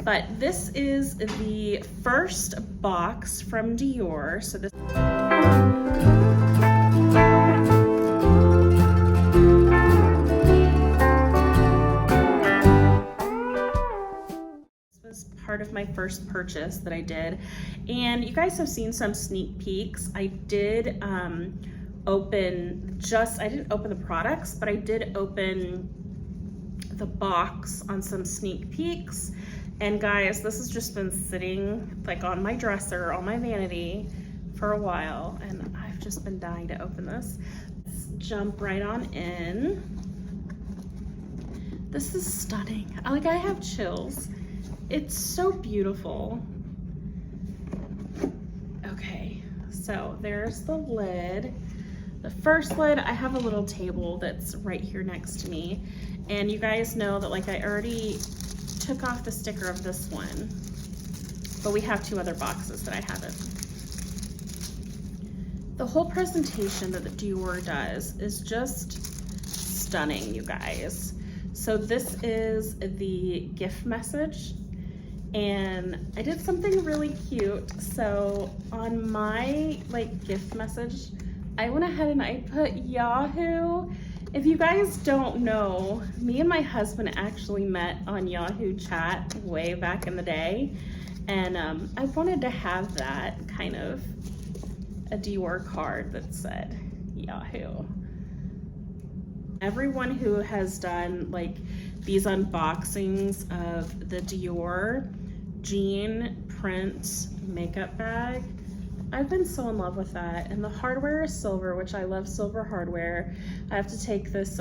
But this is the first box from Dior. So this was part of my first purchase that I did. And you guys have seen some sneak peeks. I did I didn't open the products, but I did open the box on some sneak peeks. And guys, this has just been sitting like on my dresser, on my vanity for a while, and I've just been dying to open this. Let's jump right on in. This is stunning. I have chills. It's so beautiful. Okay, so there's the lid. The first lid, I have a little table that's right here next to me. And you guys know that I already took off the sticker of this one, but we have 2 other boxes that I haven't. The whole presentation that the Dior does is just stunning, you guys. So this is the gift message, and I did something really cute. So on my gift message, I went ahead and I put Yahoo. If you guys don't know, me and my husband actually met on Yahoo chat way back in the day. And I wanted to have that kind of a Dior card that said Yahoo. Everyone who has done these unboxings of the Dior jean print makeup bag, I've been so in love with that. And the hardware is silver, which I love silver hardware. I have to take this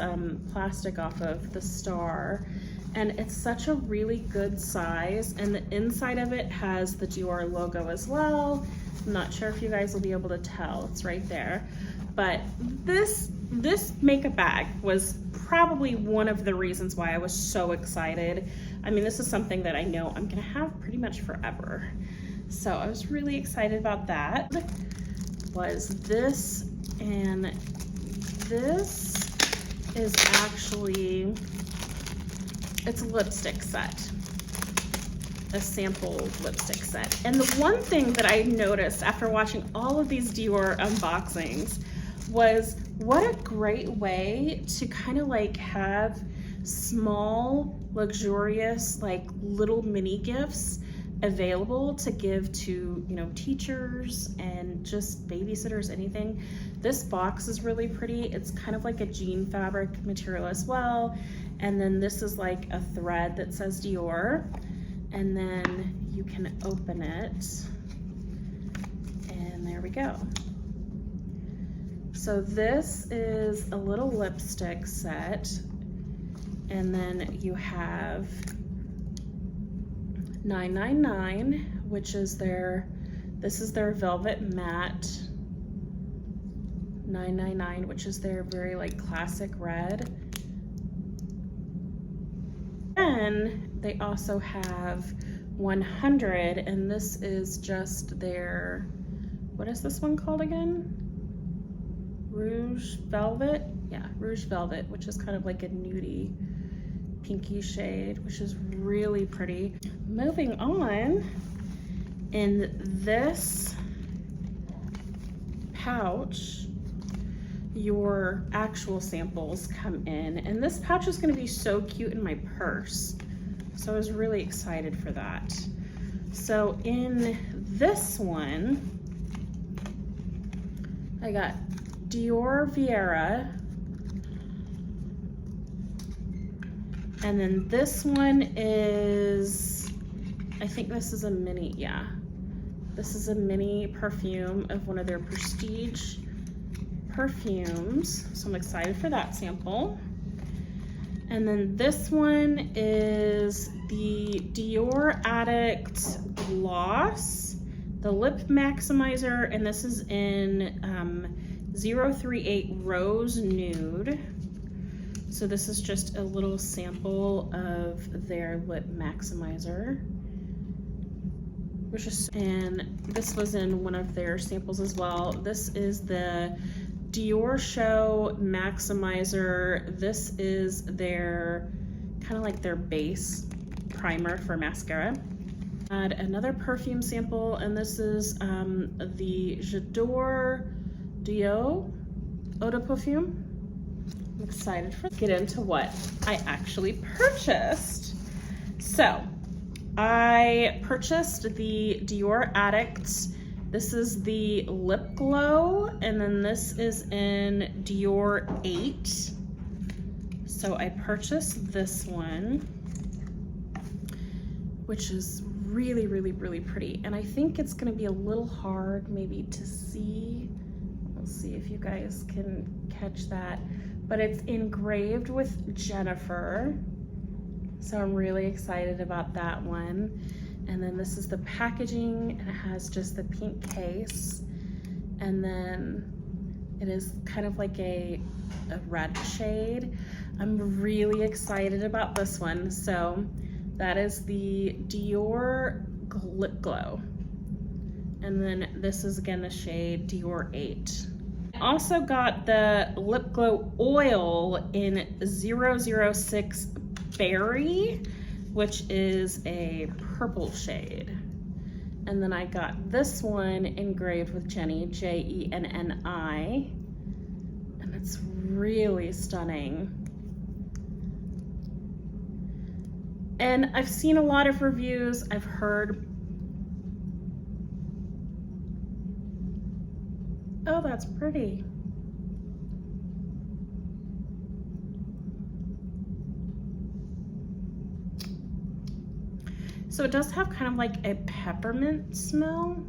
plastic off of the star, and it's such a really good size. And the inside of it has the Dior logo as well. I'm not sure if you guys will be able to tell, it's right there. But this makeup bag was probably one of the reasons why I was so excited. I mean, this is something that I know I'm gonna have pretty much forever. So I was really excited about that. Was this, and this is actually, it's a lipstick set, a sample lipstick set. And the one thing that I noticed after watching all of these Dior unboxings was what a great way to kind of have small, luxurious, little mini gifts available to give to, teachers and just babysitters, anything. This box is really pretty. It's kind of like a jean fabric material as well. And then this is like a thread that says Dior. And then you can open it. And there we go. So this is a little lipstick set. And then you have 999, which is this is their velvet matte 999, which is their very classic red. And they also have 100, and this is just their, what is this one called again? Rouge Velvet? Yeah, Rouge Velvet, which is kind of like a nudie pinky shade, which is really pretty. Moving on, in this pouch, your actual samples come in, and this pouch is going to be so cute in my purse. So I was really excited for that. So in this one, I got Dior Vieira. And then this one is, I think this is a mini, yeah. This is a mini perfume of one of their prestige perfumes. So I'm excited for that sample. And then this one is the Dior Addict Gloss, the Lip Maximizer, and this is in 038 Rose Nude. So this is just a little sample of their Lip Maximizer, and this was in one of their samples as well. This is the Dior Show Maximizer. This is their kind of like their base primer for mascara. Add another perfume sample, and this is the J'adore Dior Eau de Parfum. I'm excited to get into what I actually purchased. So I purchased the Dior Addict. This is the lip glow, and then this is in Dior 8. So I purchased this one, which is really, really, really pretty. And I think it's gonna be a little hard maybe to see. We'll see if you guys can catch that. But it's engraved with Jennifer. So I'm really excited about that one. And then this is the packaging, and it has just the pink case. And then it is kind of like a red shade. I'm really excited about this one. So that is the Dior Lip Glow. And then this is again the shade Dior 8. I also got the Lip Glow Oil in 006 Berry, which is a purple shade. And then I got this one engraved with Jenny, Jenni, and it's really stunning. And I've seen a lot of reviews, I've heard, oh, that's pretty. So it does have kind of like a peppermint smell.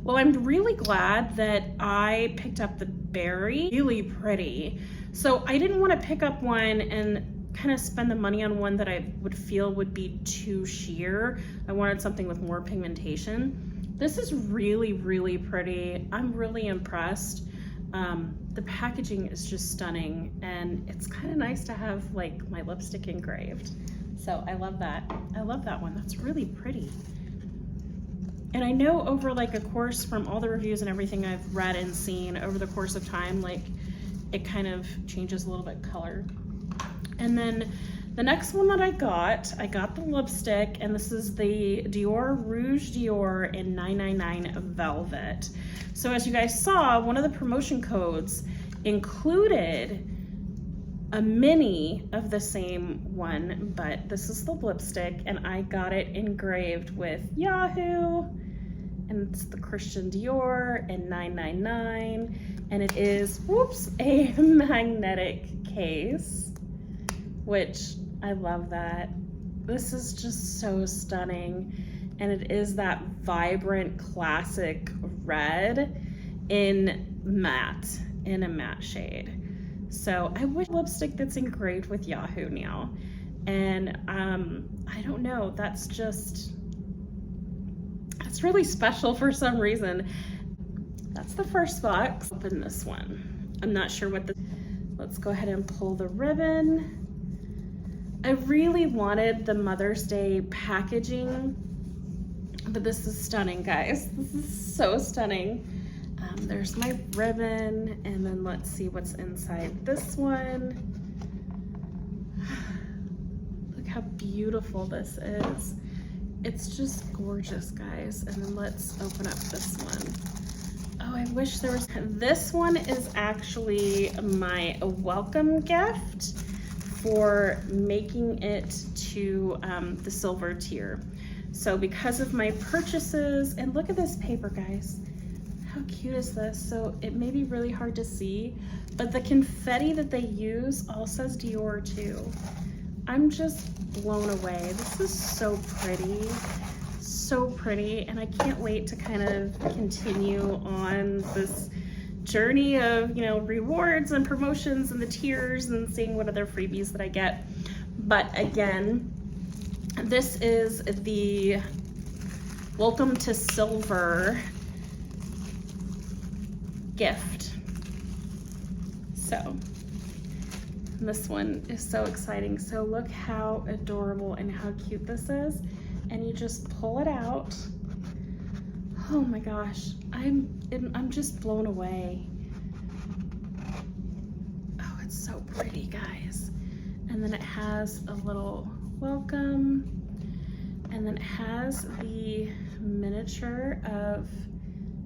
Well, I'm really glad that I picked up the berry. Really pretty. So I didn't want to pick up one and kind of spend the money on one that I would feel would be too sheer. I wanted something with more pigmentation. This is really, really pretty. I'm really impressed. The packaging is just stunning, and it's kind of nice to have like my lipstick engraved. So I love that. I love that one. That's really pretty. And I know over like a course from all the reviews and everything I've read and seen over the course of time, like it kind of changes a little bit color. And then the next one that I got the lipstick, and this is the Dior Rouge Dior in 999 Velvet. So as you guys saw, one of the promotion codes included a mini of the same one, but this is the lipstick, and I got it engraved with Yahoo, and it's the Christian Dior in 999, and it is, whoops, a magnetic case, which I love that. This is just so stunning, and it is that vibrant classic red in a matte shade. So I wish lipstick that's engraved with Yahoo now. And I don't know, that's really special for some reason. That's the first box. Open this one. I'm not sure what let's go ahead and pull the ribbon. I really wanted the Mother's Day packaging, but this is stunning, guys. This is so stunning. There's my ribbon, and then let's see what's inside this one. Look how beautiful this is. It's just gorgeous, guys. And then let's open up this one. Oh, I wish there was, this one is actually my welcome gift for making it to the silver tier. So because of my purchases, and look at this paper, guys. How cute is this? So it may be really hard to see, but the confetti that they use all says Dior too. I'm just blown away. This is so pretty, and I can't wait to kind of continue on this journey of, you know, rewards and promotions and the tiers and seeing what other freebies that I get. But again, this is the Welcome to Silver gift. So And this one is so exciting. So look how adorable and how cute this is. And you just pull it out. Oh my gosh, I'm just blown away. Oh, it's so pretty, guys. And then it has a little welcome. And then it has the miniature of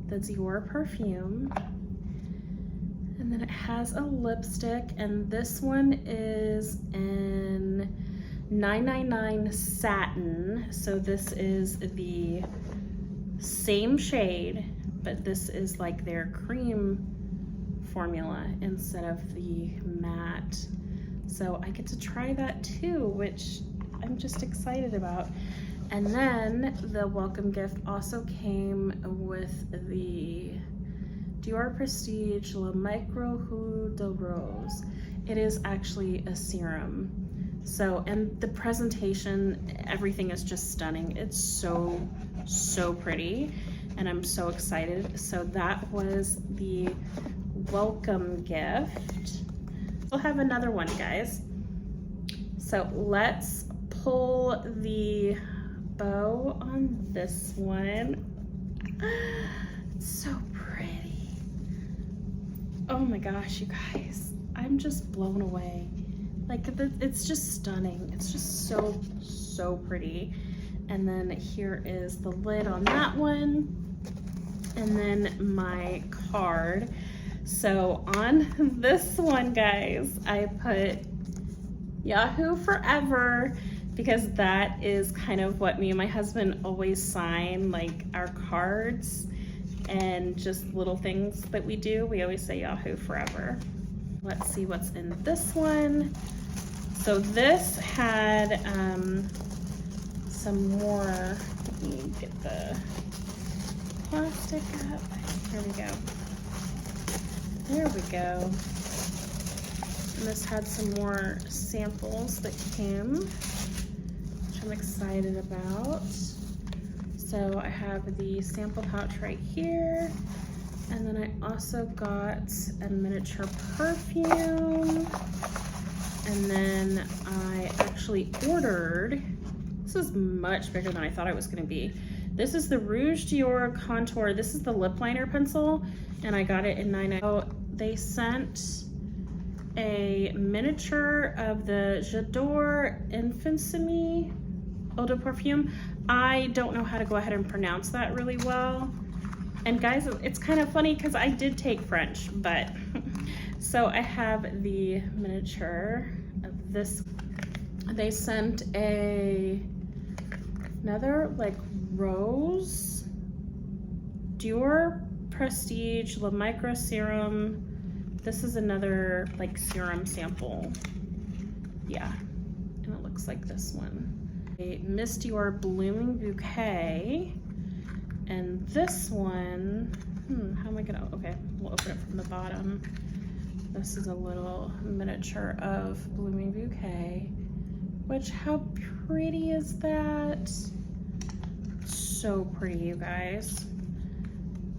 the Dior perfume. And then it has a lipstick, and this one is in 999 satin. So this is the same shade, but this is like their cream formula instead of the matte. So I get to try that too, which I'm just excited about. And then the welcome gift also came with the Dior Prestige Le Micro Huile de Rose. It is actually a serum. So, and the presentation, everything is just stunning. It's so, so pretty, and I'm so excited. So that was the welcome gift. We'll have another one, guys. So let's pull the bow on this one. It's so pretty. Oh my gosh, you guys, I'm just blown away. Like, it's just stunning. It's just so, so pretty. And then here is the lid on that one. And then my card. So on this one, guys, I put Yahoo Forever, because that is kind of what me and my husband always sign, like our cards and just little things that we do. We always say Yahoo Forever. Let's see what's in this one. So this had some more, let me get the plastic up. There we go. There we go. And this had some more samples that came, which I'm excited about. So I have the sample pouch right here. And then I also got a miniature perfume. And then I actually ordered, this is much bigger than I thought it was gonna be. This is the Rouge Dior Contour. This is the lip liner pencil, and I got it in 9. Oh, they sent a miniature of the J'adore Infantissime Eau de Parfum. I don't know how to go ahead and pronounce that really well. And guys, it's kind of funny because I did take French, but so I have the miniature of this. They sent another like rose Dior Prestige Le Micro Serum. This is another like serum sample. Yeah, and it looks like this one. A Miss Dior Blooming Bouquet. And this one, how am I gonna, okay, we'll open it from the bottom. This is a little miniature of Blooming Bouquet, which, how pretty is that? So pretty, you guys.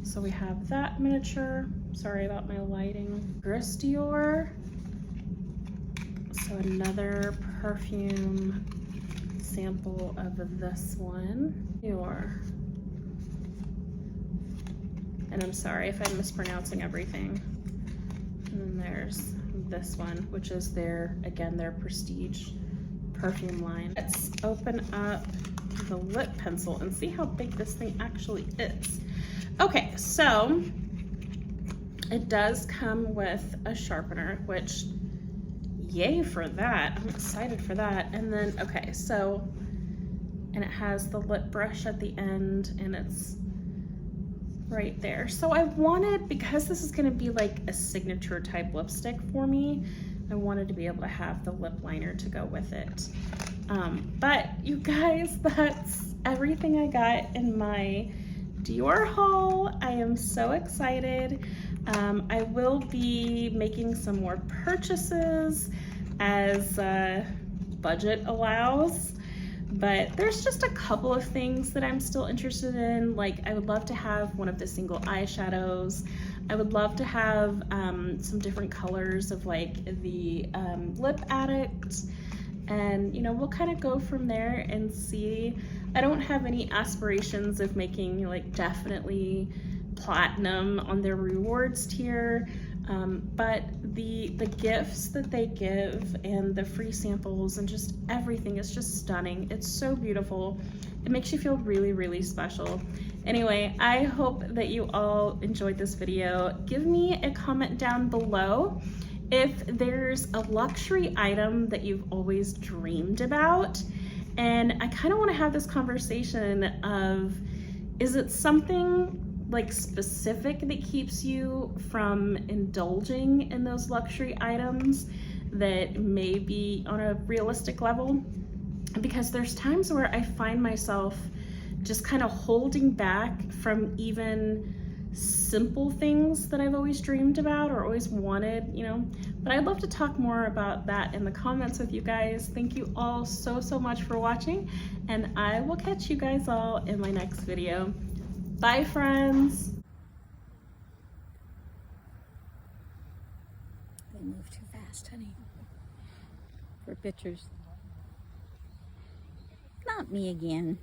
So we have that miniature. Sorry about my lighting. Gris Dior. So another perfume sample of this one. Dior. And I'm sorry if I'm mispronouncing everything. And then there's this one, which is their, again, their Prestige perfume line. Let's open up the lip pencil and see how big this thing actually is. Okay, so it does come with a sharpener, which yay for that. I'm excited for that. And then, okay, so, and it has the lip brush at the end, and it's right there. So I wanted, because this is gonna be like a signature type lipstick for me, I wanted to be able to have the lip liner to go with it. But you guys, that's everything I got in my Dior haul. I am so excited. I will be making some more purchases as budget allows. But there's just a couple of things that I'm still interested in. Like, I would love to have one of the single eyeshadows. I would love to have some different colors of like the Lip Addict, and you know, we'll kind of go from there and see. I don't have any aspirations of making like definitely platinum on their rewards tier, but the gifts that they give and the free samples and just everything is just stunning. It's so beautiful. It makes you feel really, really special. Anyway, I hope that you all enjoyed this video. Give me a comment down below if there's a luxury item that you've always dreamed about. And I kind of want to have this conversation of, is it something like specific that keeps you from indulging in those luxury items that may be on a realistic level? Because there's times where I find myself just kind of holding back from even simple things that I've always dreamed about or always wanted, you know. But I'd love to talk more about that in the comments with you guys. Thank you all so much for watching, and I will catch you guys all in my next video. Bye, friends. They move too fast, honey, for pictures. Not me again.